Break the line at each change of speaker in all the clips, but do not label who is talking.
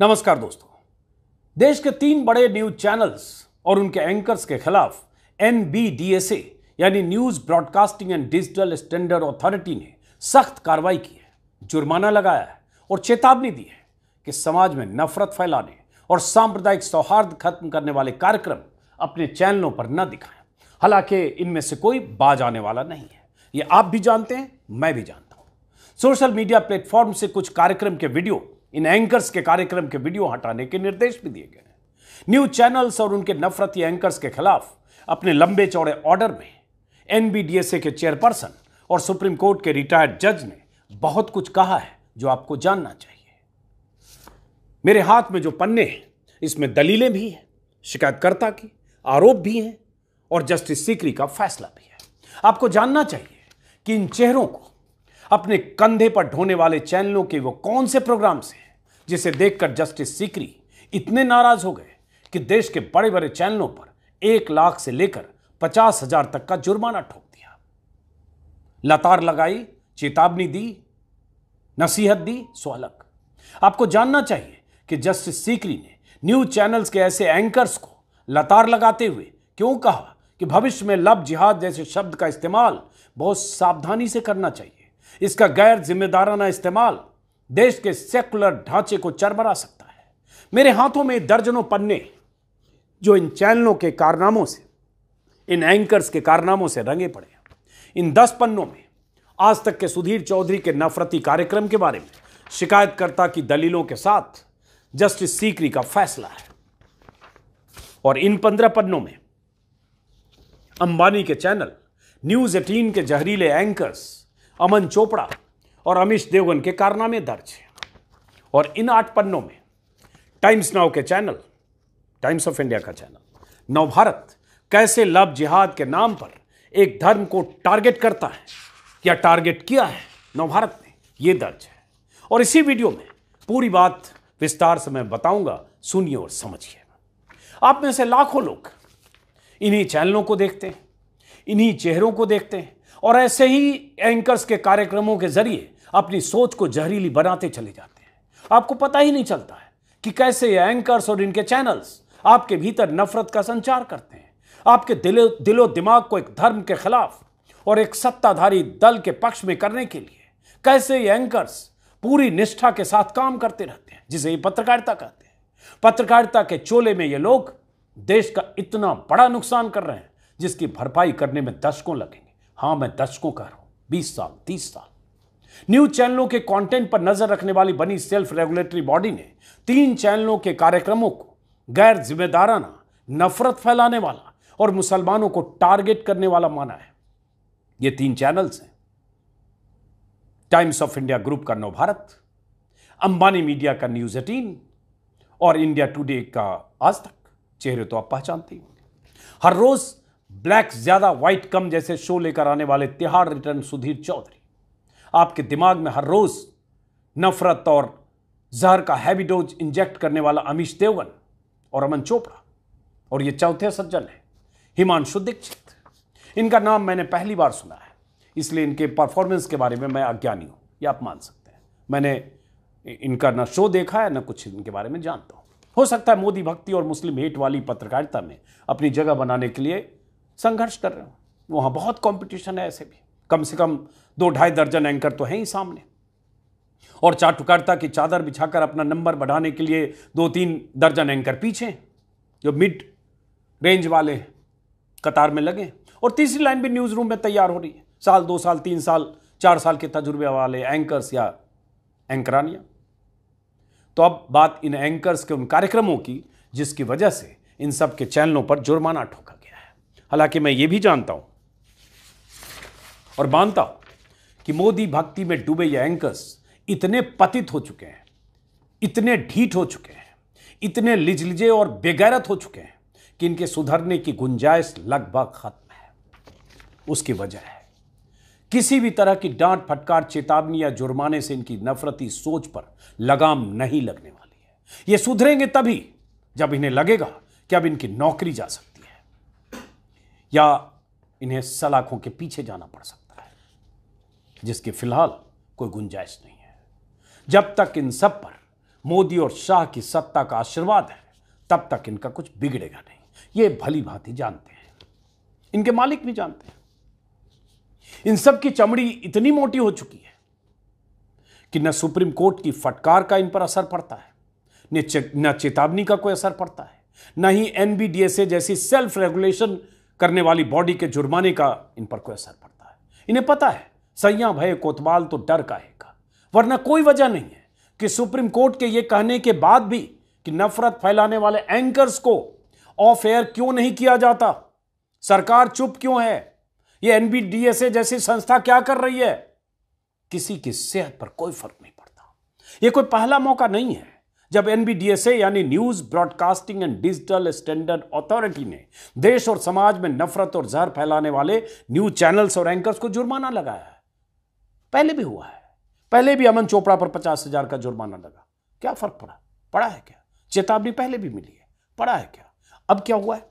नमस्कार दोस्तों। देश के 3 बड़े न्यूज चैनल्स और उनके एंकर्स के खिलाफ NBDSA यानी news broadcasting and digital standard authority ने सख्त कार्रवाई की है, जुर्माना लगाया है और चेतावनी दी है कि समाज में नफरत फैलाने और सांप्रदायिक सौहार्द खत्म करने वाले कार्यक्रम अपने चैनलों पर न दिखाएं। हालांकि इनमें से कोई बाज आने वाला नहीं है, ये आप भी जानते हैं, मैं भी जानता हूं। सोशल मीडिया प्लेटफॉर्म से कुछ कार्यक्रम के वीडियो, इन एंकर्स के कार्यक्रम के वीडियो हटाने के निर्देश भी दिए गए हैं। न्यूज चैनल्स और उनके नफरती एंकर्स के खिलाफ अपने लंबे चौड़े ऑर्डर में NBDSA के चेयरपर्सन और सुप्रीम कोर्ट के रिटायर्ड जज ने बहुत कुछ कहा है जो आपको जानना चाहिए। मेरे हाथ में जो पन्ने हैं इसमें दलीलें भी हैं, शिकायतकर्ता की आरोप भी हैं और जस्टिस सीकरी का फैसला भी है। आपको जानना चाहिए कि इन चेहरों को अपने कंधे पर ढोने वाले चैनलों के वो कौन से प्रोग्राम्स हैं जिसे देखकर जस्टिस सीकरी इतने नाराज हो गए कि देश के बड़े बड़े चैनलों पर 1 लाख से लेकर 50,000 तक का जुर्माना ठोक दिया। लतार लगाई, चेतावनी दी, नसीहत दी, सो अलग। आपको जानना चाहिए कि जस्टिस सीकरी ने न्यूज चैनल्स के ऐसे एंकर्स को लतार लगाते हुए क्यों कहा कि भविष्य में लव जिहाद जैसे शब्द का इस्तेमाल बहुत सावधानी से करना चाहिए। इसका गैर जिम्मेदाराना इस्तेमाल देश के सेकुलर ढांचे को चरमरा सकता है। मेरे हाथों में दर्जनों पन्ने जो इन चैनलों के कारनामों से, इन एंकर्स के कारनामों से रंगे पड़े हैं। इन 10 पन्नों में आज तक के सुधीर चौधरी के नफरती कार्यक्रम के बारे में शिकायतकर्ता की दलीलों के साथ जस्टिस सीकरी का फैसला है और इन 15 पन्नों में अंबानी के चैनल न्यूज 18 के जहरीले एंकर्स अमन चोपड़ा और अमीश देवगन के कारनामे दर्ज हैं और इन 8 पन्नों में टाइम्स नाउ के चैनल, टाइम्स ऑफ इंडिया का चैनल नवभारत कैसे लव जिहाद के नाम पर एक धर्म को टारगेट करता है या टारगेट किया है नवभारत ने, यह दर्ज है। और इसी वीडियो में पूरी बात विस्तार से मैं बताऊंगा, सुनिए और समझिए। आप में से लाखों लोग इन्हीं चैनलों को देखते हैं, इन्हीं चेहरों को देखते हैं और ऐसे ही एंकर्स के कार्यक्रमों के जरिए अपनी सोच को जहरीली बनाते चले जाते हैं। आपको पता ही नहीं चलता है कि कैसे ये एंकर्स और इनके चैनल्स आपके भीतर नफरत का संचार करते हैं, आपके दिलो दिमाग को एक धर्म के खिलाफ और एक सत्ताधारी दल के पक्ष में करने के लिए कैसे ये एंकर्स पूरी निष्ठा के साथ काम करते रहते हैं, जिसे ये पत्रकारिता कहते हैं। पत्रकारिता के चोले में ये लोग देश का इतना बड़ा नुकसान कर रहे हैं जिसकी भरपाई करने में दशकों लगेंगे। हां, मैं दशकों कह रहा हूं, 20 साल, 30 साल। न्यूज चैनलों के कंटेंट पर नजर रखने वाली बनी सेल्फ रेगुलेटरी बॉडी ने 3 चैनलों के कार्यक्रमों को गैर जिम्मेदाराना, नफरत फैलाने वाला और मुसलमानों को टारगेट करने वाला माना है। ये 3 चैनल्स हैं टाइम्स ऑफ इंडिया ग्रुप का नवभारत, अंबानी मीडिया का न्यूज 18 और इंडिया टुडे का आज तक। चेहरे तो आप पहचानते ही होंगे। हर रोज ब्लैक ज्यादा व्हाइट कम जैसे शो लेकर आने वाले तिहाड़ रिटर्न सुधीर चौधरी, आपके दिमाग में हर रोज नफरत और जहर का हैवी डोज इंजेक्ट करने वाला अमीश देवगन और अमन चोपड़ा, और ये चौथे सज्जन है हिमांशु दीक्षित। इनका नाम मैंने पहली बार सुना है, इसलिए इनके परफॉर्मेंस के बारे में मैं अज्ञानी हूं, ये आप मान सकते हैं। मैंने इनका ना शो देखा है ना कुछ इनके बारे में जानता हूं। हो सकता है मोदी भक्ति और मुस्लिम हेट वाली पत्रकारिता में अपनी जगह बनाने के लिए संघर्ष कर रहे हो। वहां बहुत कंपटीशन है, ऐसे भी कम से कम 2-2.5 दर्जन एंकर तो हैं ही सामने, और चाटुकारिता की चादर बिछाकर अपना नंबर बढ़ाने के लिए 2-3 दर्जन एंकर पीछे जो मिड रेंज वाले कतार में लगे, और तीसरी लाइन भी न्यूज रूम में तैयार हो रही है। 1 साल, 2 साल, 3 साल, 4 साल के तजुर्बे वाले एंकर्स या एंकरानियां। तो अब बात इन एंकर्स के उन कार्यक्रमों की जिसकी वजह से इन सब के चैनलों पर जुर्माना ठोका गया है। हालांकि मैं ये भी जानता हूं और मानता हूं कि मोदी भक्ति में डूबे ये एंकर्स इतने पतित हो चुके हैं, इतने ढीठ हो चुके हैं, इतने लिजलिजे और बेगैरत हो चुके हैं कि इनके सुधरने की गुंजाइश लगभग खत्म है। उसकी वजह है किसी भी तरह की डांट, फटकार, चेतावनी या जुर्माने से इनकी नफरती सोच पर लगाम नहीं लगने वाली है। ये सुधरेंगे तभी जब इन्हें लगेगा कि अब इनकी नौकरी जा सकती है या इन्हें सलाखों के पीछे जाना पड़ सकता है, जिसकी फिलहाल कोई गुंजाइश नहीं है। जब तक इन सब पर मोदी और शाह की सत्ता का आशीर्वाद है, तब तक इनका कुछ बिगड़ेगा नहीं। ये भली भांति जानते हैं, इनके मालिक भी जानते हैं। इन सब की चमड़ी इतनी मोटी हो चुकी है कि न सुप्रीम कोर्ट की फटकार का इन पर असर पड़ता है, न चेतावनी का कोई असर पड़ता है, न ही एनबीडीएसए जैसी सेल्फ रेगुलेशन करने वाली बॉडी के जुर्माने का इन पर कोई असर पड़ता है। इन्हें पता है, सैया भय कोतवाल तो डर काहेगा, वरना कोई वजह नहीं है कि सुप्रीम कोर्ट के ये कहने के बाद भी कि नफरत फैलाने वाले एंकर्स को ऑफ एयर क्यों नहीं किया जाता, सरकार चुप क्यों है, ये एनबीडीएसए जैसी संस्था क्या कर रही है, किसी की सेहत पर कोई फर्क नहीं पड़ता। यह कोई पहला मौका नहीं है जब एनबीडीएसए यानी news broadcasting and digital standard authority ने देश और समाज में नफरत और जहर फैलाने वाले न्यूज चैनल्स और एंकर्स को जुर्माना लगाया है। पहले भी हुआ है, पहले भी अमन चोपड़ा पर 50,000 का जुर्माना लगा, क्या फर्क पड़ा है क्या? चेतावनी पहले भी मिली है, पड़ा है क्या? अब क्या हुआ है?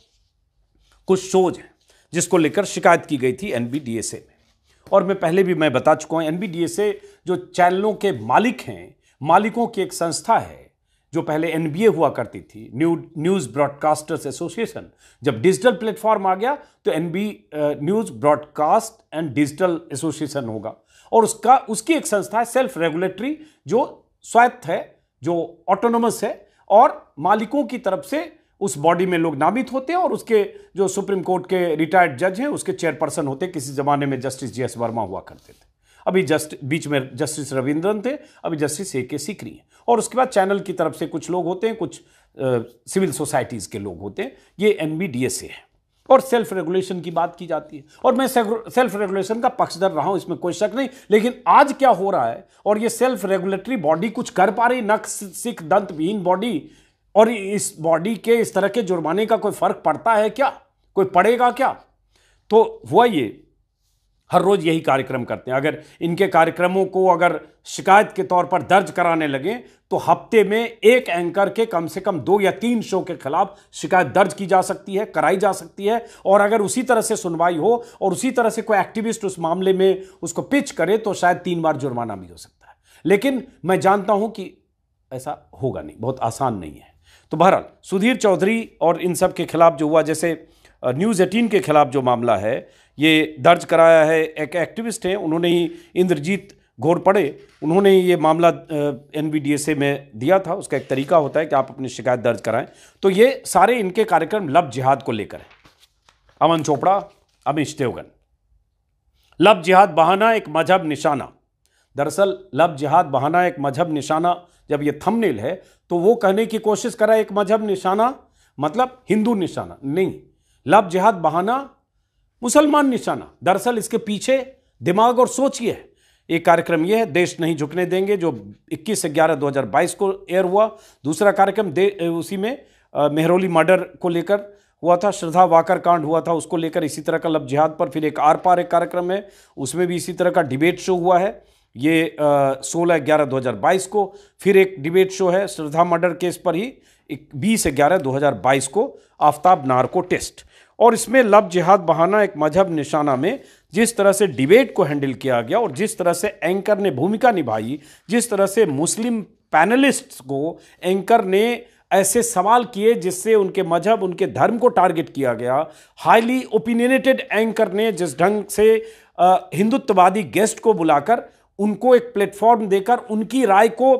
कुछ शोज हैं जिसको लेकर शिकायत की गई थी एनबीडीएसए में, और मैं पहले भी बता चुका हूं, एनबीडीएसए जो चैनलों के मालिक हैं, मालिकों की एक संस्था है जो पहले एनबीए हुआ करती थी, न्यूज ब्रॉडकास्टर्स एसोसिएशन। जब डिजिटल प्लेटफॉर्म आ गया तो news broadcast and digital association होगा, और उसकी एक संस्था है सेल्फ रेगुलेटरी, जो स्वायत्त है, जो ऑटोनोमस है, और मालिकों की तरफ से उस बॉडी में लोग नामित होते हैं, और उसके जो सुप्रीम कोर्ट के रिटायर्ड जज हैं उसके चेयरपर्सन होते हैं। किसी जमाने में जस्टिस जीएस वर्मा हुआ करते थे, अभी बीच में जस्टिस रविंद्रन थे, अभी जस्टिस ए के सीकरी हैं, और उसके बाद चैनल की तरफ से कुछ लोग होते हैं, कुछ सिविल सोसाइटीज के लोग होते हैं। ये एनबीडीएसए है, और सेल्फ रेगुलेशन की बात की जाती है, और मैं सेल्फ रेगुलेशन का पक्षधर रहा हूं, इसमें कोई शक नहीं। लेकिन आज क्या हो रहा है, और ये सेल्फ रेगुलेटरी बॉडी कुछ कर पा रही, नख सिख दंत विहीन बॉडी, और इस बॉडी के इस तरह के जुर्माने का कोई फर्क पड़ता है क्या, कोई पड़ेगा क्या? तो हुआ ये, हर रोज यही कार्यक्रम करते हैं। अगर इनके कार्यक्रमों को अगर शिकायत के तौर पर दर्ज कराने लगे तो हफ्ते में एक एंकर के कम से कम 2 या 3 शो के खिलाफ शिकायत दर्ज की जा सकती है, कराई जा सकती है, और अगर उसी तरह से सुनवाई हो और उसी तरह से कोई एक्टिविस्ट उस मामले में उसको पिच करे तो शायद 3 बार जुर्माना भी हो सकता है। लेकिन मैं जानता हूं कि ऐसा होगा नहीं, बहुत आसान नहीं है। तो बहरहाल सुधीर चौधरी और इन सब के खिलाफ जो हुआ, जैसे न्यूज़ 18 के खिलाफ जो मामला है ये दर्ज कराया है, एक एक्टिविस्ट हैं, उन्होंने ही, इंद्रजीत घोरपड़े, उन्होंने ये मामला एनबीडीएसए में दिया था। उसका एक तरीका होता है कि आप अपनी शिकायत दर्ज कराएं। तो ये सारे इनके कार्यक्रम लव जिहाद को लेकर है। अमन चोपड़ा, अमिश देवगन, लव जिहाद बहाना एक मजहब निशाना। दरअसल लव जिहाद बहाना एक मजहब निशाना, जब ये थंबनेल है तो वो कहने की कोशिश करा एक मजहब निशाना मतलब हिंदू निशाना नहीं, लव जिहाद बहाना मुसलमान निशाना। दरअसल इसके पीछे दिमाग और सोच ये है। एक कार्यक्रम ये है, देश नहीं झुकने देंगे, जो 21/11/2022 को एयर हुआ। दूसरा कार्यक्रम उसी में मेहरौली मर्डर को लेकर हुआ था, श्रद्धा वाकर कांड हुआ था, उसको लेकर इसी तरह का लव जिहाद पर। फिर एक आर पार एक कार्यक्रम है, उसमें भी इसी तरह का डिबेट शो हुआ है, ये 16/11/2022 को। फिर एक डिबेट शो है श्रद्धा मर्डर केस पर ही 20/11/2022 को, आफ्ताब नार्को टेस्ट। और इसमें लव जिहाद बहाना एक मजहब निशाना में जिस तरह से डिबेट को हैंडल किया गया और जिस तरह से एंकर ने भूमिका निभाई, जिस तरह से मुस्लिम पैनलिस्ट्स को एंकर ने ऐसे सवाल किए जिससे उनके मजहब, उनके धर्म को टारगेट किया गया, हाईली ओपिनियनेटेड एंकर ने जिस ढंग से हिंदुत्ववादी गेस्ट को बुलाकर उनको एक प्लेटफॉर्म देकर उनकी राय को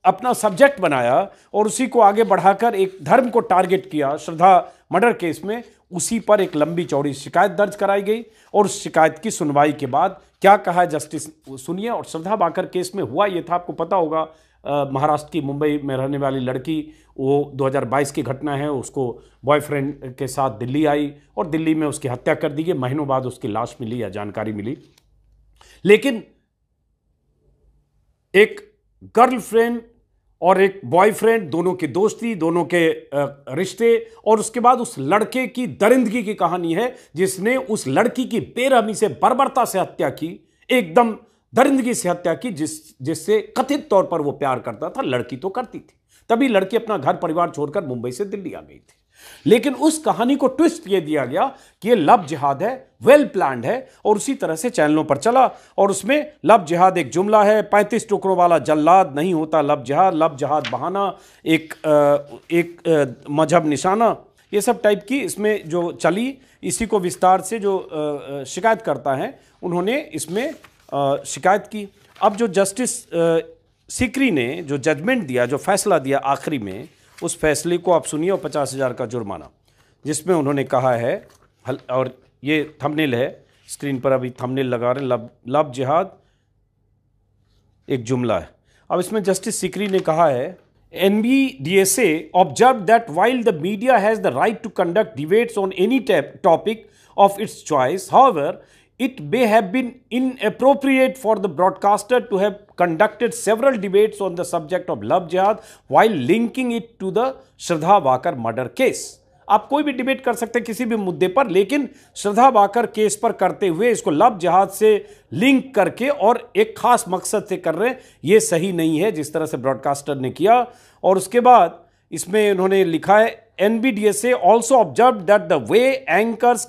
अपना सब्जेक्ट बनाया और उसी को आगे बढ़ाकर एक धर्म को टारगेट किया श्रद्धा मर्डर केस में, उसी पर एक लंबी चौड़ी शिकायत दर्ज कराई गई। और उस शिकायत की सुनवाई के बाद क्या कहा जस्टिस, सुनिए। और श्रद्धा वाकर केस में हुआ ये था, आपको पता होगा, महाराष्ट्र की मुंबई में रहने वाली लड़की, वो 2022 की घटना है, उसको बॉयफ्रेंड के साथ दिल्ली आई और दिल्ली में उसकी हत्या कर दी गई। महीनों बाद उसकी लाश मिली या जानकारी मिली। लेकिन एक गर्लफ्रेंड और एक बॉयफ्रेंड, दोनों की दोस्ती, दोनों के रिश्ते, और उसके बाद उस लड़के की दरिंदगी की कहानी है जिसने उस लड़की की बेरहमी से, बर्बरता से हत्या की, एकदम दरिंदगी से हत्या की, जिससे कथित तौर पर वो प्यार करता था। लड़की तो करती थी, तभी लड़की अपना घर परिवार छोड़कर मुंबई से दिल्ली आ गई थी। लेकिन उस कहानी को ट्विस्ट ये दिया गया कि ये लव जिहाद है, वेल प्लान्ड है, और उसी तरह से चैनलों पर चला। और उसमें लव जिहाद एक जुमला है, 35 टुकड़ों वाला जल्लाद नहीं होता लव जिहाद बहाना, एक मजहब निशाना, ये सब टाइप की इसमें जो चली। इसी को विस्तार से जो शिकायत करता है उन्होंने इसमें शिकायत की। अब जो जस्टिस सीकरी ने जो जजमेंट दिया, जो फैसला दिया आखिरी में, उस फैसले को आप सुनिए, और 50,000 का जुर्माना, जिसमें उन्होंने कहा है, और ये थंबनेल है स्क्रीन पर, अभी थंबनेल लगा रहे, लव जिहाद एक जुमला है। अब इसमें जस्टिस सीकरी ने कहा है, NBDSA observed that while the media has the right to conduct debates on any topic of its choice, however, it may have been inappropriate for the broadcaster to have conducted several debates on the subject of love jihad while linking it to the Shraddha walker murder case. आप कोई भी debate कर सकते हैं किसी भी मुद्दे पर, लेकिन श्रद्धा वाकर केस पर करते हुए इसको लव जिहाद से लिंक करके और एक खास मकसद से कर रहे हैं, ये सही नहीं है जिस तरह से ब्रॉडकास्टर ने किया। और उसके बाद इसमें उन्होंने लिखा है, NBDSA also observed that the way anchors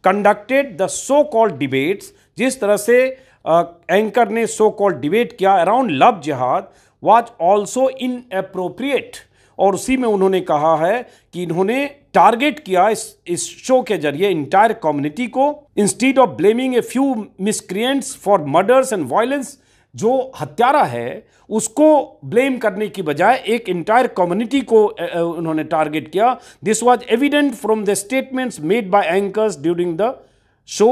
conducted the so called debates, जिस तरह से एंकर ने सो कॉल्ड डिबेट किया अराउंड लव जिहाद, वाज ऑल्सो इनअप्रोप्रिएट। और उसी में उन्होंने कहा है कि इन्होंने टारगेट किया इस शो के जरिए इंटायर कम्युनिटी को, instead of blaming a few miscreants for murders and violence. जो हत्यारा है उसको ब्लेम करने की बजाय एक इंटायर कम्युनिटी को उन्होंने टारगेट किया। This was evident from the statements made by anchors during the show,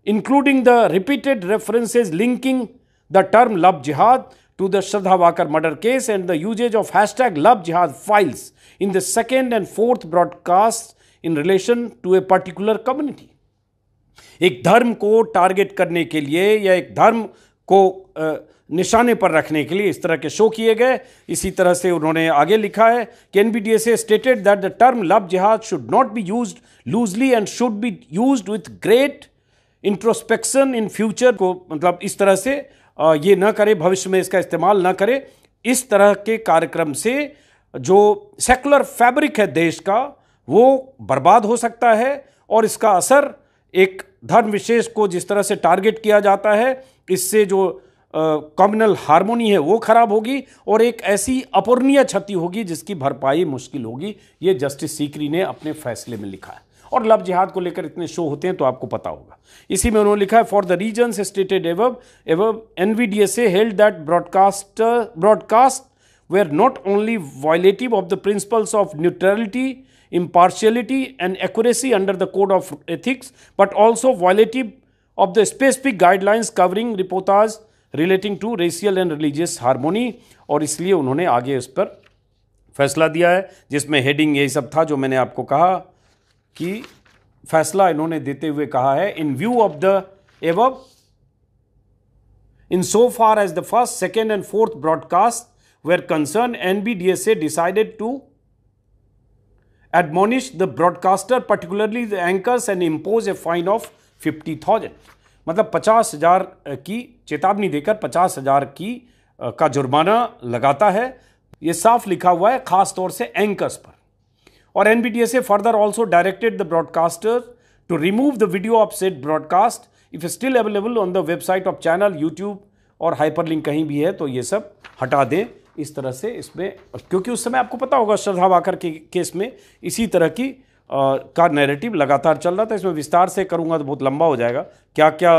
including the repeated references linking the term love jihad to the Shraddha Wakar murder case and the usage of hashtag love jihad files in the second and fourth broadcasts in relation to a particular community। एक धर्म को target करने के लिए या एक धर्म को निशाने पर रखने के लिए इस तरह के शो किए गए। इसी तरह से उन्होंने आगे लिखा है कि NBDSA stated that the term love jihad should not be used loosely and should be used with great introspection in future को, मतलब इस तरह से ये ना करे, भविष्य में इसका इस्तेमाल ना करे। इस तरह के कार्यक्रम से जो सेकुलर फैब्रिक है देश का वो बर्बाद हो सकता है, और इसका असर एक धर्म विशेष को जिस तरह से टारगेट किया जाता है, इससे जो कम्युनल हार्मोनी है वो खराब होगी और एक ऐसी अपूर्णीय क्षति होगी जिसकी भरपाई मुश्किल होगी। ये जस्टिस सीकरी ने अपने फैसले में लिखा है। और लव जिहाद को लेकर इतने शो होते हैं तो आपको पता होगा। इसी में उन्होंने लिखा है, for the reasons stated above NBDSA held that broadcast were not only violative of the principles of neutrality, impartiality and accuracy under the code of ethics, but also violative of the specific guidelines covering reportage relating to racial and religious harmony। और इसलिए उन्होंने आगे इस पर फैसला दिया है, जिसमें हेडिंग यही सब था जो मैंने आपको कहा कि फैसला इन्होंने देते हुए कहा है, in view of the above, in so far as the first, second and fourth broadcast were concern, NBDSA decided to admonish the broadcaster, particularly the anchors, and impose a fine of 50,000। मतलब 50,000 की चेतावनी देकर 50,000 की का जुर्माना लगाता है। ये साफ लिखा हुआ है खास तौर से एंकर्स पर। और NBDSA further also directed the broadcaster to remove the video of said broadcast if still available on the website of channel, YouTube और हाइपरलिंक कहीं भी है तो ये सब हटा दें। इस तरह से इसमें, क्योंकि उस समय आपको पता होगा श्रद्धा वाकर के केस में इसी तरह की का नैरेटिव लगातार चल रहा था। इसमें विस्तार से करूंगा तो बहुत लंबा हो जाएगा। क्या क्या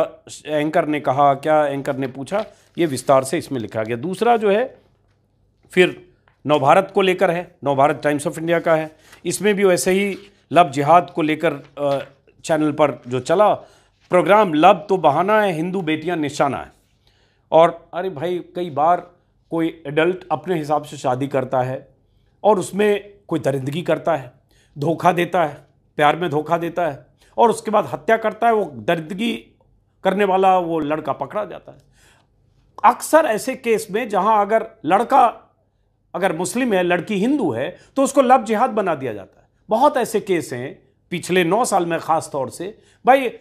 एंकर ने कहा, क्या एंकर ने पूछा, ये विस्तार से इसमें लिखा गया। दूसरा जो है फिर नवभारत को लेकर है, नवभारत टाइम्स ऑफ इंडिया का है। इसमें भी वैसे ही लव जिहाद को लेकर चैनल पर जो चला प्रोग्राम, लव तो बहाना है, हिंदू बेटियां निशाना है। और अरे भाई, कई बार कोई एडल्ट अपने हिसाब से शादी करता है और उसमें कोई दरिंदगी करता है, धोखा देता है, प्यार में धोखा देता है और उसके बाद हत्या करता है। वो दरिंदगी करने वाला वो लड़का पकड़ा जाता है। अक्सर ऐसे केस में जहां अगर लड़का अगर मुस्लिम है, लड़की हिंदू है, तो उसको लव जिहाद बना दिया जाता है। बहुत ऐसे केस हैं पिछले 9 साल में खास तौर से। भाई,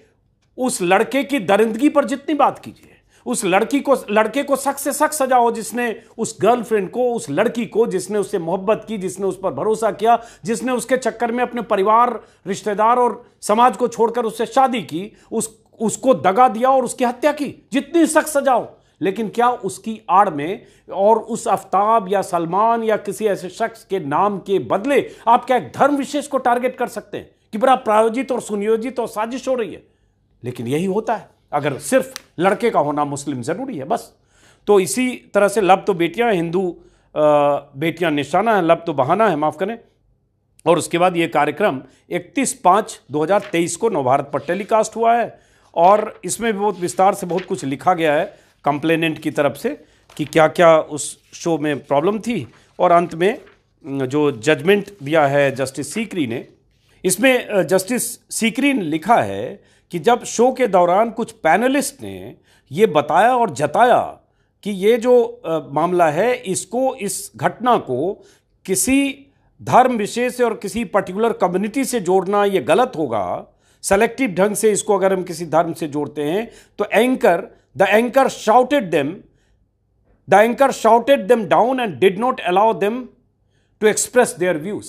उस लड़के की दरिंदगी पर जितनी बात कीजिए, उस लड़के को सख्त से सख्त सजा हो जिसने उस गर्लफ्रेंड को, उस लड़की को जिसने उससे मोहब्बत की, जिसने उस पर भरोसा किया, जिसने उसके चक्कर में अपने परिवार, रिश्तेदार और समाज को छोड़कर उससे शादी की, उसको दगा दिया और उसकी हत्या की, जितनी सख्त सजा हो। लेकिन क्या उसकी आड़ में और उस आफ्ताब या सलमान या किसी ऐसे शख्स के नाम के बदले आप क्या एक धर्म विशेष को टारगेट कर सकते हैं कि बड़ा प्रायोजित और सुनियोजित और साजिश हो रही है? लेकिन यही होता है अगर सिर्फ लड़के का होना मुस्लिम जरूरी है बस। तो इसी तरह से लब तो बेटियां, हिंदू बेटियां निशाना है, लब तो बहाना है, माफ करें। और उसके बाद ये कार्यक्रम 31/5/2023 को नवभारत पर टेलीकास्ट हुआ है और इसमें भी बहुत विस्तार से बहुत कुछ लिखा गया है कंप्लेनेंट की तरफ से कि क्या क्या उस शो में प्रॉब्लम थी। और अंत में जो जजमेंट दिया है जस्टिस सीकरी ने, इसमें जस्टिस सीकरी ने लिखा है कि जब शो के दौरान कुछ पैनलिस्ट ने ये बताया और जताया कि ये जो मामला है, इसको, इस घटना को किसी धर्म विशेष से और किसी पर्टिकुलर कम्युनिटी से जोड़ना ये गलत होगा, सेलेक्टिव ढंग से इसको अगर हम किसी धर्म से जोड़ते हैं तो the anchor shouted them down and did not allow them to express their views।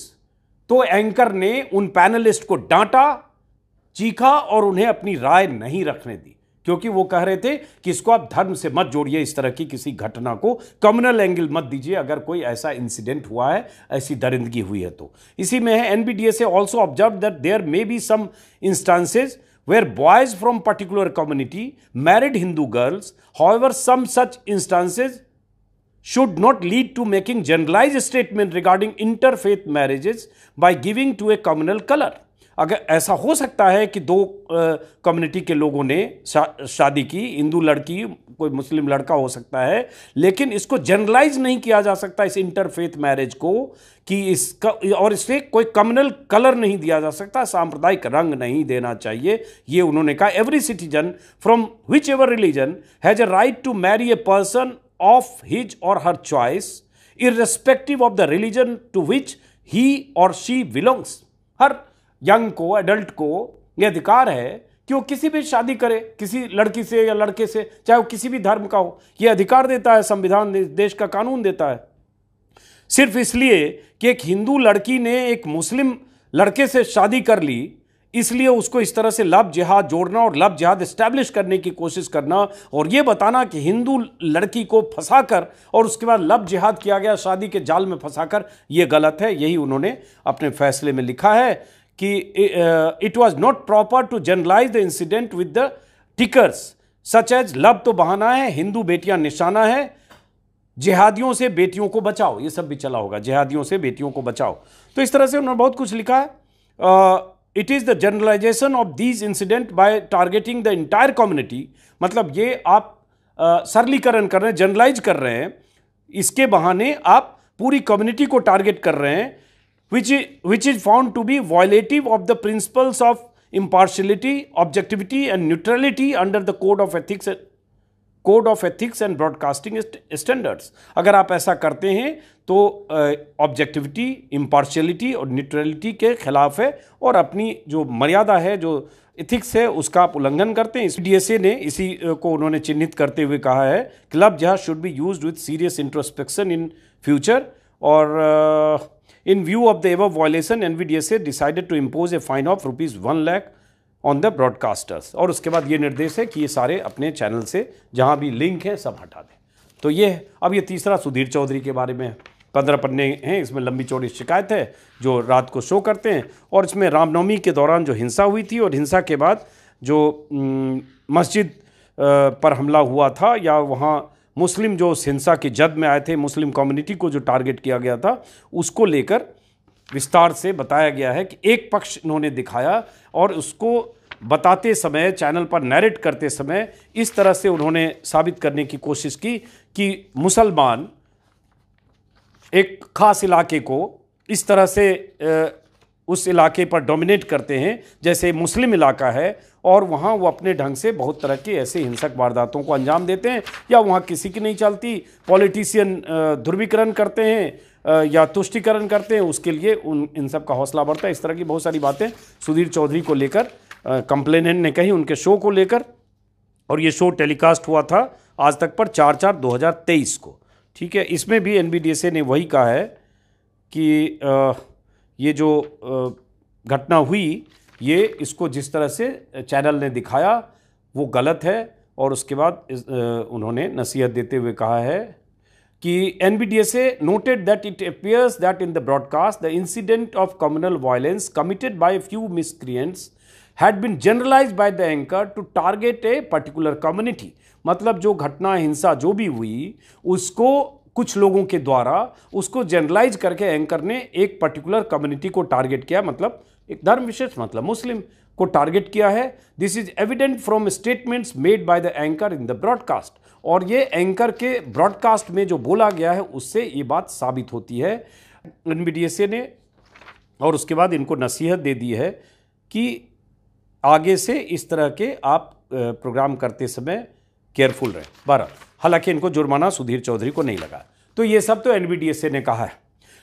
तो एंकर ने उन पैनलिस्ट को डांटा, चीखा और उन्हें अपनी राय नहीं रखने दी, क्योंकि वो कह रहे थे कि इसको आप धर्म से मत जोड़िए, इस तरह की किसी घटना को कम्युनल एंगल मत दीजिए अगर कोई ऐसा इंसिडेंट हुआ है, ऐसी दरिंदगी हुई है तो। इसी में है NBDSA also observed that there may be some instances where boys from particular community married Hindu girls. However, some such instances should not lead to making generalized statement regarding interfaith marriages by giving to a communal color। अगर ऐसा हो सकता है कि दो community के लोगों ने शादी की, हिंदू लड़की, कोई मुस्लिम लड़का हो सकता है, लेकिन इसको जनरलाइज नहीं किया जा सकता इस इंटरफेथ मैरिज को कि इसका, और इससे कोई कम्युनल कलर नहीं दिया जा सकता, सांप्रदायिक रंग नहीं देना चाहिए। ये उन्होंने कहा every citizen from which ever religion has a right to marry a person of his or her choice irrespective of the religion to which he or she belongs. हर यंग को, एडल्ट को यह अधिकार है कि वो किसी भी शादी करे, किसी लड़की से या लड़के से, चाहे वो किसी भी धर्म का हो। यह अधिकार देता है संविधान, देश का कानून देता है। सिर्फ इसलिए कि एक हिंदू लड़की ने एक मुस्लिम लड़के से शादी कर ली, इसलिए उसको इस तरह से लव जिहाद जोड़ना और लव जिहाद एस्टैब्लिश करने की कोशिश करना और ये बताना कि हिंदू लड़की को फंसाकर और उसके बाद लव जिहाद किया गया, शादी के जाल में फंसाकर, ये गलत है। यही उन्होंने अपने फैसले में लिखा है कि it was not proper to generalise the incident with the tickers such as लब तो बहाना है, हिंदू बेटियां निशाना है, जिहादियों से बेटियों को बचाओ, ये सब भी चला होगा, जिहादियों से बेटियों को बचाओ। तो इस तरह से उन्होंने बहुत कुछ लिखा है। It is the generalisation of these incident by targeting the entire community. मतलब ये आप सरलीकरण कर रहे हैं, जनरलाइज कर रहे हैं, इसके बहाने आप पूरी कम्युनिटी को टारगेट कर रहे हैं, which is found to be violative of the principles of impartiality, objectivity and neutrality under the code of ethics and broadcasting standards। अगर आप ऐसा करते हैं तो ऑब्जेक्टिविटी, इम्पार्शियलिटी और न्यूट्रलिटी के खिलाफ है और अपनी जो मर्यादा है, जो इथिक्स है, उसका आप उल्लंघन करते हैं। इस DSA ने इसी को उन्होंने चिन्हित करते हुए कहा है कि लव जिहाद should be used with serious introspection in future. और in view of the above violation, NBDSA decided to impose a fine of ₹1 lakh on the broadcasters। और उसके बाद ये निर्देश है कि ये सारे अपने चैनल से जहाँ भी लिंक है सब हटा दें। तो ये अब ये तीसरा सुधीर चौधरी के बारे में 15 पन्ने हैं, इसमें लंबी चौड़ी शिकायत है जो रात को शो करते हैं। और इसमें रामनवमी के दौरान जो हिंसा हुई थी और हिंसा के बाद जो मस्जिद पर हमला हुआ था या वहाँ मुस्लिम जो हिंसा की जद में आए थे, मुस्लिम कम्युनिटी को जो टारगेट किया गया था, उसको लेकर विस्तार से बताया गया है कि एक पक्ष इन्होंने दिखाया और उसको बताते समय, चैनल पर नैरेट करते समय इस तरह से उन्होंने साबित करने की कोशिश की कि मुसलमान एक खास इलाके को इस तरह से उस इलाके पर डोमिनेट करते हैं जैसे मुस्लिम इलाका है और वहाँ वो अपने ढंग से बहुत तरह के ऐसे हिंसक वारदातों को अंजाम देते हैं, या वहाँ किसी की नहीं चलती, पॉलिटिशियन ध्रुवीकरण करते हैं या तुष्टिकरण करते हैं, उसके लिए इन सब का हौसला बढ़ता है। इस तरह की बहुत सारी बातें सुधीर चौधरी को लेकर कंप्लेनेंट ने कही, उनके शो को लेकर। और ये शो टेलीकास्ट हुआ था आज तक पर 4/4/2023 को। ठीक है, इसमें भी एनबीडीएसए ने वही कहा है कि ये जो घटना हुई, ये इसको जिस तरह से चैनल ने दिखाया वो गलत है। और उसके बाद उन्होंने नसीहत देते हुए कहा है कि NBDSA noted that it appears that in the broadcast the incident of communal violence committed by a few miscreants had been generalized by the anchor to target a particular community। मतलब जो घटना हिंसा जो भी हुई उसको कुछ लोगों के द्वारा उसको जनरलाइज करके एंकर ने एक पर्टिकुलर कम्युनिटी को टारगेट किया, मतलब एक धर्म विशेष, मतलब मुस्लिम को टारगेट किया है। This is evident from statements made by the anchor in the broadcast. और ये एंकर के ब्रॉडकास्ट में जो बोला गया है उससे ये बात साबित होती है। एनबीडीएसए ने और उसके बाद इनको नसीहत दे दी है कि आगे से इस तरह के आप प्रोग्राम करते समय केयरफुल रहें। 12, हालांकि इनको जुर्माना सुधीर चौधरी को नहीं लगा। तो ये सब तो एनबीडीएसए ने कहा है,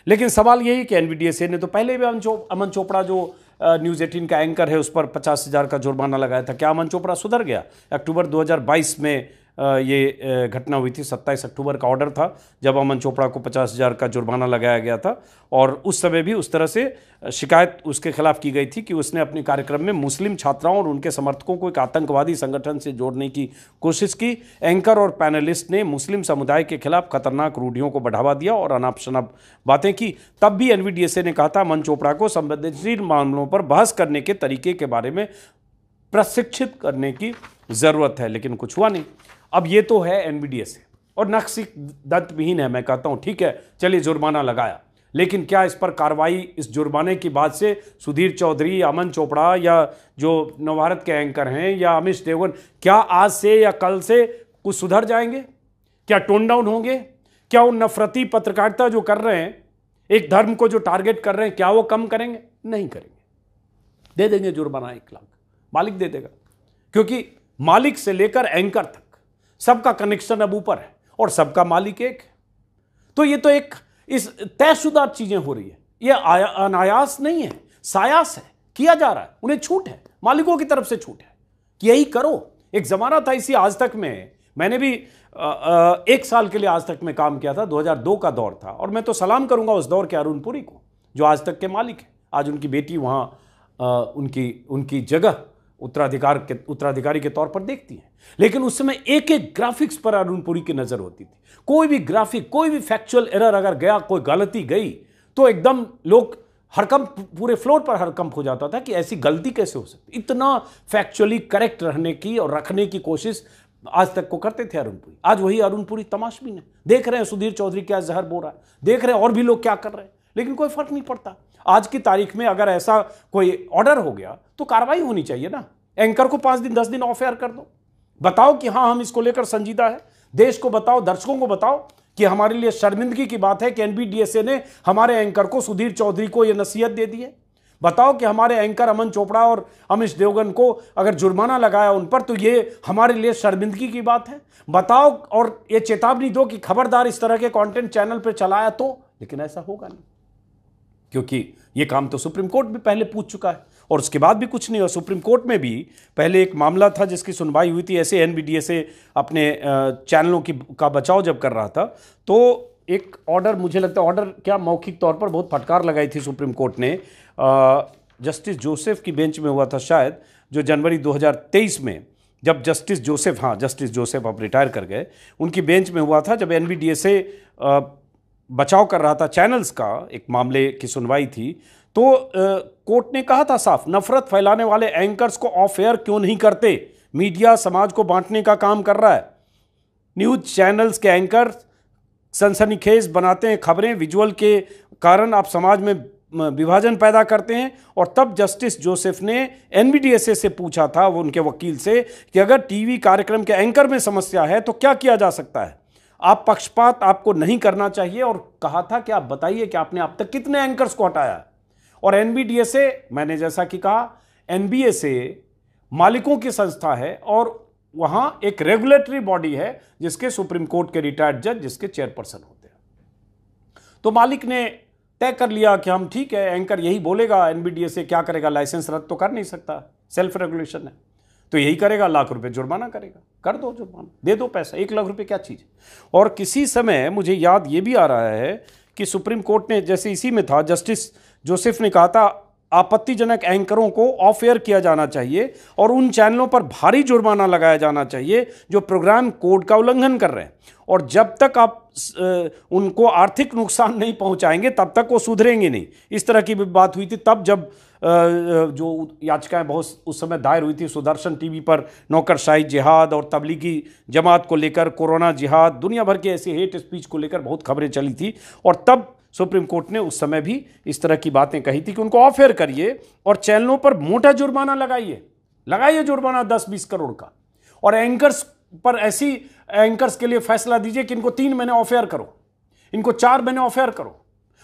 लेकिन सवाल यही कि एनबीडीएसए ने तो पहले भी अमन चोपड़ा जो न्यूज़ 18 का एंकर है उस पर 50,000 का जुर्माना लगाया था। क्या अमन चोपड़ा सुधर गया? अक्टूबर 2022 में ये घटना हुई थी। 27 अक्टूबर का ऑर्डर था जब अमन चोपड़ा को 50,000 का जुर्माना लगाया गया था। और उस समय भी उस तरह से शिकायत उसके खिलाफ की गई थी कि उसने अपने कार्यक्रम में मुस्लिम छात्राओं और उनके समर्थकों को एक आतंकवादी संगठन से जोड़ने की कोशिश की। एंकर और पैनलिस्ट ने मुस्लिम समुदाय के खिलाफ खतरनाक रूढ़ियों को बढ़ावा दिया और अनाप शनाप बातें की। तब भी एनबीडीएसए ने कहा था अमन चोपड़ा को संवेदनशील मामलों पर बहस करने के तरीके के बारे में प्रशिक्षित करने की जरूरत है, लेकिन कुछ हुआ नहीं। अब ये तो है एनबीडीएसए और नक्शी दंतविहीन है। मैं कहता हूं ठीक है, चलिए जुर्माना लगाया, लेकिन क्या इस पर कार्रवाई, इस जुर्माने की बाद से सुधीर चौधरी, अमन चोपड़ा या जो नवभारत के एंकर हैं या अमिश देवगन, क्या आज से या कल से कुछ सुधर जाएंगे? क्या टोन डाउन होंगे? क्या वो नफरती पत्रकारिता जो कर रहे हैं, एक धर्म को जो टारगेट कर रहे हैं, क्या वो कम करेंगे? नहीं करेंगे। दे देंगे जुर्माना 1 लाख, मालिक दे देगा, क्योंकि मालिक से लेकर एंकर तक सबका कनेक्शन अब ऊपर है और सबका मालिक एक है। तो ये तो एक इस तयशुदा चीजें हो रही है, ये अनायास नहीं है, सायास है, किया जा रहा है। उन्हें छूट है, मालिकों की तरफ से छूट है कि यही करो। एक जमाना था इसी आज तक में, मैंने भी 1 साल के लिए आज तक में काम किया था, 2002 का दौर था। और मैं तो सलाम करूंगा उस दौर के अरुण पुरी को जो आज तक के मालिक है। आज उनकी बेटी वहां उनकी जगह उत्तराधिकारी के तौर पर देखती हैं। लेकिन उस समय एक एक ग्राफिक्स पर अरुण पुरी की नजर होती थी। कोई भी ग्राफिक, कोई भी फैक्चुअल एरर अगर गया, कोई गलती गई, तो एकदम लोग हड़कंप, पूरे फ्लोर पर हड़कंप हो जाता था कि ऐसी गलती कैसे हो सकती। इतना फैक्चुअली करेक्ट रहने की और रखने की कोशिश आज तक को करते थे अरुण पुरी। आज वही अरुण पुरी तमाशबीन है। देख रहे हैं सुधीर चौधरी क्या जहर बो रहा है, देख रहे हैं और भी लोग क्या कर रहे हैं, लेकिन कोई फर्क नहीं पड़ता। आज की तारीख में अगर ऐसा कोई ऑर्डर हो गया तो कार्रवाई होनी चाहिए ना। एंकर को 5 दिन 10 दिन ऑफ एयर कर दो, बताओ कि हाँ हम इसको लेकर संजीदा है। देश को बताओ, दर्शकों को बताओ कि हमारे लिए शर्मिंदगी की बात है कि एनबीडीएसए ने हमारे एंकर को, सुधीर चौधरी को यह नसीहत दे दी है। बताओ कि हमारे एंकर अमन चोपड़ा और अमिश देवगन को अगर जुर्माना लगाया उन पर, तो ये हमारे लिए शर्मिंदगी की बात है। बताओ और ये चेतावनी दो कि खबरदार इस तरह के कंटेंट चैनल पर चलाया तो। लेकिन ऐसा होगा नहीं, क्योंकि ये काम तो सुप्रीम कोर्ट भी पहले पूछ चुका है और उसके बाद भी कुछ नहीं हुआ। सुप्रीम कोर्ट में भी पहले एक मामला था जिसकी सुनवाई हुई थी। ऐसे एनबीडीएसए अपने चैनलों का बचाव जब कर रहा था, तो एक ऑर्डर, मुझे लगता है ऑर्डर क्या, मौखिक तौर पर बहुत फटकार लगाई थी सुप्रीम कोर्ट ने। जस्टिस जोसेफ की बेंच में हुआ था शायद, जो जनवरी 2023 में, जब जस्टिस जोसेफ अब रिटायर कर गए, उनकी बेंच में हुआ था जब एनबीडीएसए बचाव कर रहा था चैनल्स का, एक मामले की सुनवाई थी। तो कोर्ट ने कहा था साफ, नफरत फैलाने वाले एंकर्स को ऑफ एयर क्यों नहीं करते? मीडिया समाज को बांटने का काम कर रहा है। न्यूज चैनल्स के एंकर सनसनीखेज बनाते हैं खबरें, विजुअल के कारण आप समाज में विभाजन पैदा करते हैं। और तब जस्टिस जोसेफ ने एनबीडीएसए से पूछा था, वो उनके वकील से, कि अगर टीवी कार्यक्रम के एंकर में समस्या है तो क्या किया जा सकता है? आप पक्षपात आपको नहीं करना चाहिए। और कहा था कि आप बताइए कि आपने अब तक कितने एंकर्स को हटाया। और एनबीडीएसए, मैंने जैसा कि कहा, एनबीएसए मालिकों की संस्था है और वहां एक रेगुलेटरी बॉडी है जिसके सुप्रीम कोर्ट के रिटायर्ड जज जिसके चेयरपर्सन होते हैं। तो मालिक ने तय कर लिया कि हम ठीक है, एंकर यही बोलेगा, एनबीडीएसए क्या करेगा, लाइसेंस रद्द तो कर नहीं सकता, सेल्फ रेगुलेशन है। तो यही करेगा, लाख रुपए जुर्माना करेगा। कर दो जुर्माना, दे दो पैसा, 1 लाख रुपए क्या चीज़ है। और किसी समय मुझे याद ये भी आ रहा है कि सुप्रीम कोर्ट ने, जैसे इसी में था, जस्टिस जोसेफ ने कहा था आपत्तिजनक एंकरों को ऑफ एयर किया जाना चाहिए और उन चैनलों पर भारी जुर्माना लगाया जाना चाहिए जो प्रोग्राम कोड का उल्लंघन कर रहे हैं, और जब तक आप उनको आर्थिक नुकसान नहीं पहुंचाएंगे तब तक वो सुधरेंगे नहीं। इस तरह की भी बात हुई थी तब, जब जो याचिकाएं बहुत उस समय दायर हुई थी सुदर्शन टीवी पर नौकरशाही जिहाद और तबलीगी जमात को लेकर, कोरोना जिहाद, दुनिया भर के ऐसे हेट स्पीच को लेकर बहुत खबरें चली थी, और तब सुप्रीम कोर्ट ने उस समय भी इस तरह की बातें कही थी कि उनको ऑफ एयर करिए और चैनलों पर मोटा जुर्माना लगाइए जुर्माना 10-20 करोड़ का, और एंकर्स पर ऐसी एंकर्स के लिए फैसला दीजिए कि इनको 3 महीने ऑफ एयर करो, इनको 4 महीने ऑफ एयर करो,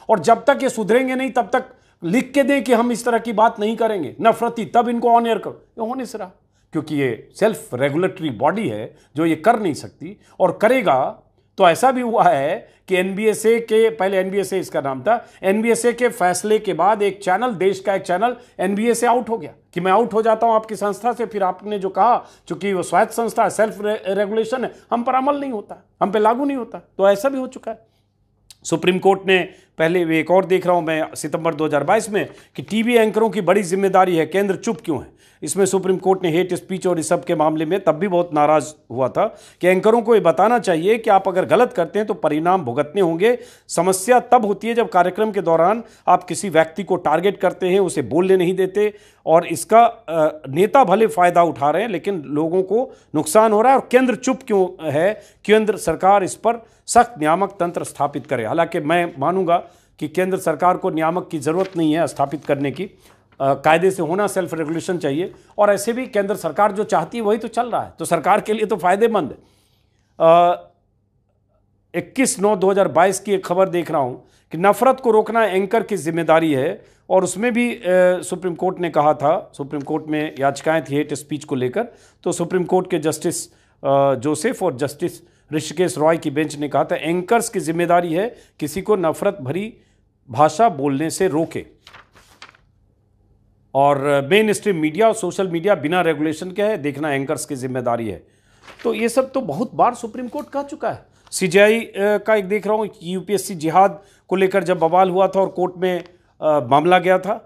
और जब तक ये सुधरेंगे नहीं तब तक लिख के दें कि हम इस तरह की बात नहीं करेंगे नफरती, तब इनको ऑन एयर करो। ये होने से रहा, क्योंकि ये सेल्फ रेगुलेटरी बॉडी है जो ये कर नहीं सकती, और करेगा तो ऐसा भी हुआ है कि एनबीएसए के, पहले एनबीएसए इसका नाम था, एनबीएसए के फैसले के बाद एक चैनल, देश का एक चैनल एनबीएसए आउट हो गया कि मैं आउट हो जाता हूं आपकी संस्था से। फिर आपने जो कहा, चूंकि वो स्वायत्त संस्था है, सेल्फ रेगुलेशन है, हम पर अमल नहीं होता, हम पे लागू नहीं होता, तो ऐसा भी हो चुका है। सुप्रीम कोर्ट ने पहले, एक और देख रहा हूं मैं सितंबर 2022 में, कि टीवी एंकरों की बड़ी जिम्मेदारी है, केंद्र चुप क्यों है। इसमें सुप्रीम कोर्ट ने हेट स्पीच और इस सब के मामले में तब भी बहुत नाराज हुआ था कि एंकरों को ये बताना चाहिए कि आप अगर गलत करते हैं तो परिणाम भुगतने होंगे। समस्या तब होती है जब कार्यक्रम के दौरान आप किसी व्यक्ति को टारगेट करते हैं, उसे बोलने नहीं देते, और इसका नेता भले फायदा उठा रहे हैं लेकिन लोगों को नुकसान हो रहा है। और केंद्र चुप क्यों है, केंद्र सरकार इस पर सख्त नियामक तंत्र स्थापित करे। हालांकि मैं मानूंगा कि केंद्र सरकार को नियामक की जरूरत नहीं है स्थापित करने की, कायदे से होना, सेल्फ रेगुलेशन चाहिए, और ऐसे भी केंद्र सरकार जो चाहती है वही तो चल रहा है, तो सरकार के लिए तो फायदेमंद है। 21/9/2022 की एक खबर देख रहा हूं कि नफरत को रोकना एंकर की जिम्मेदारी है, और उसमें भी सुप्रीम कोर्ट ने कहा था, सुप्रीम कोर्ट में याचिकाएं थी हेट स्पीच को लेकर, तो सुप्रीम कोर्ट के जस्टिस जोसेफ और जस्टिस ऋषिकेश रॉय की बेंच ने कहा था एंकर्स की जिम्मेदारी है किसी को नफरत भरी भाषा बोलने से रोके, और मेन स्ट्रीम मीडिया और सोशल मीडिया बिना रेगुलेशन के है, देखना एंकर्स की जिम्मेदारी है। तो ये सब तो बहुत बार सुप्रीम कोर्ट कह चुका है। सीजीआई का एक देख रहा हूँ, यूपीएससी जिहाद को लेकर जब बवाल हुआ था और कोर्ट में मामला गया था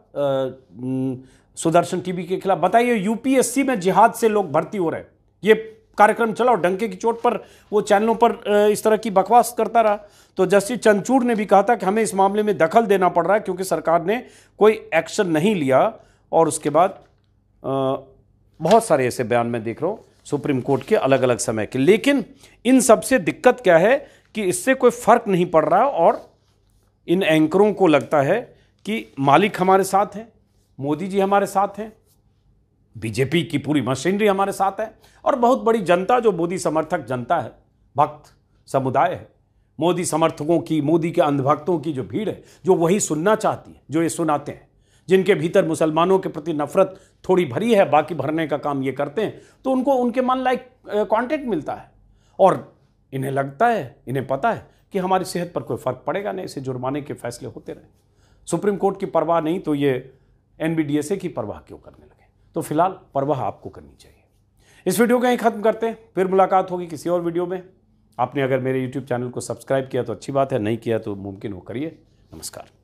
सुदर्शन टीवी के खिलाफ। बताइए, यूपीएससी में जिहाद से लोग भर्ती हो रहे हैं, ये कार्यक्रम चला और डंके की चोट पर वो चैनलों पर इस तरह की बकवास करता रहा। तो जस्टिस चंद्रचूड़ ने भी कहा था कि हमें इस मामले में दखल देना पड़ रहा है क्योंकि सरकार ने कोई एक्शन नहीं लिया। और उसके बाद बहुत सारे ऐसे बयान मैं देख रहा हूँ सुप्रीम कोर्ट के अलग अलग समय के। लेकिन इन सबसे दिक्कत क्या है कि इससे कोई फर्क नहीं पड़ रहा, और इन एंकरों को लगता है कि मालिक हमारे साथ हैं, मोदी जी हमारे साथ हैं, बीजेपी की पूरी मशीनरी हमारे साथ है, और बहुत बड़ी जनता जो मोदी समर्थक जनता है, भक्त समुदाय है, मोदी समर्थकों की, मोदी के अंधभक्तों की जो भीड़ है, जो वही सुनना चाहती है जो ये सुनाते हैं, जिनके भीतर मुसलमानों के प्रति नफरत थोड़ी भरी है, बाकी भरने का काम ये करते हैं, तो उनको उनके मन लाइक कंटेंट मिलता है, और इन्हें लगता है, इन्हें पता है कि हमारी सेहत पर कोई फर्क पड़ेगा नहीं, इसे जुर्माने के फैसले होते रहे। सुप्रीम कोर्ट की परवाह नहीं तो ये एनबीडीएसए की परवाह क्यों करने लगे। तो फिलहाल परवाह आपको करनी चाहिए। इस वीडियो को यहीं खत्म करते हैं, फिर मुलाकात होगी किसी और वीडियो में। आपने अगर मेरे यूट्यूब चैनल को सब्सक्राइब किया तो अच्छी बात है, नहीं किया तो मुमकिन हो करिए। नमस्कार।